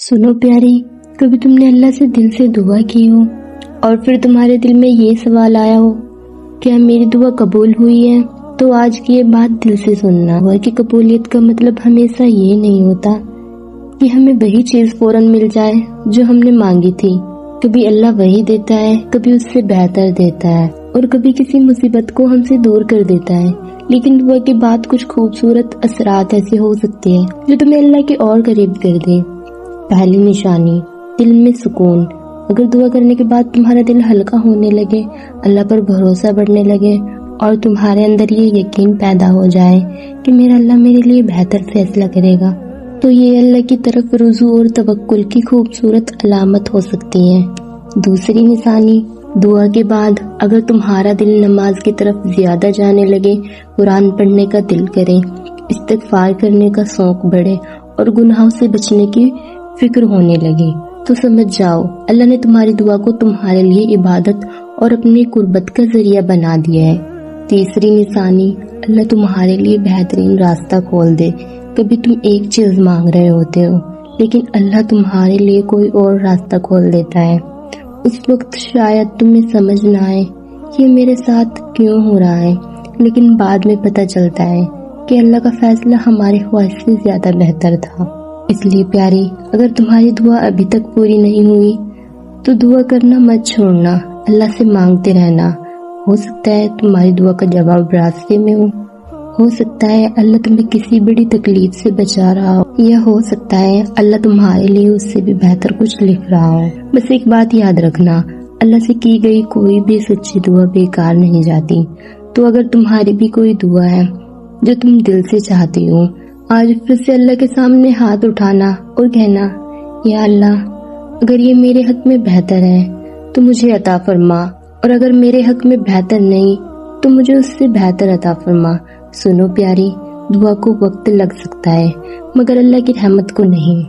سنو پیاری، کبھی تم نے اللہ سے دل سے دعا کی ہو اور پھر تمہارے دل میں یہ سوال آیا ہو کیا میری دعا قبول ہوئی ہے؟ تو آج کی یہ بات دل سے سننا ہوا کہ قبولیت کا مطلب ہمیشہ یہ نہیں ہوتا کہ ہمیں وہی چیز فوراً مل جائے جو ہم نے مانگی تھی۔ کبھی اللہ وہی دیتا ہے، کبھی اس سے بہتر دیتا ہے، اور کبھی کسی مصیبت کو ہم سے دور کر دیتا ہے۔ لیکن دعا کے بعد کچھ خوبصورت اثرات ایسے ہو سکتے ہیں جو تمہیں اللہ کے اور قریب کر دے۔ پہلی نشانی، دل میں سکون۔ اگر دعا کرنے کے بعد تمہارا دل ہلکا ہونے لگے، اللہ پر بھروسہ بڑھنے لگے اور تمہارے اندر یہ یقین پیدا ہو جائے کہ میرا اللہ میرے لیے بہتر فیصلہ کرے گا، تو یہ اللہ کی طرف رجوع اور توکل کی خوبصورت علامت ہو سکتی ہے۔ دوسری نشانی، دعا کے بعد اگر تمہارا دل نماز کی طرف زیادہ جانے لگے، قرآن پڑھنے کا دل کرے، استغفار کرنے کا شوق بڑھے اور گناہوں سے بچنے کی فکر ہونے لگے، تو سمجھ جاؤ اللہ نے تمہاری دعا کو تمہارے لیے عبادت اور اپنی قربت کا ذریعہ بنا دیا ہے۔ تیسری نشانی، اللہ تمہارے لیے بہترین راستہ کھول دے۔ کبھی تم ایک چیز مانگ رہے ہوتے ہو لیکن اللہ تمہارے لیے کوئی اور راستہ کھول دیتا ہے۔ اس وقت شاید تمہیں سمجھ نہ آئے یہ میرے ساتھ کیوں ہو رہا ہے، لیکن بعد میں پتہ چلتا ہے کہ اللہ کا فیصلہ ہماری خواہش سے زیادہ بہتر تھا۔ اس لیے پیاری، اگر تمہاری دعا ابھی تک پوری نہیں ہوئی تو دعا کرنا مت چھوڑنا، اللہ سے مانگتے رہنا۔ ہو سکتا ہے تمہاری دعا کا جواب راستے میں ہو سکتا ہے اللہ تمہیں کسی بڑی تکلیف سے بچا رہا ہو، یا ہو سکتا ہے اللہ تمہارے لیے اس سے بھی بہتر کچھ لکھ رہا ہو۔ بس ایک بات یاد رکھنا، اللہ سے کی گئی کوئی بھی سچی دعا بیکار نہیں جاتی۔ تو اگر تمہاری بھی کوئی دعا ہے جو تم دل سے چاہتی ہو، آج پھر سے اللہ کے سامنے ہاتھ اٹھانا اور کہنا، یا اللہ اگر یہ میرے حق میں بہتر ہے تو مجھے عطا فرما، اور اگر میرے حق میں بہتر نہیں تو مجھے اس سے بہتر عطا فرما۔ سنو پیاری، دعا کو وقت لگ سکتا ہے مگر اللہ کی رحمت کو نہیں۔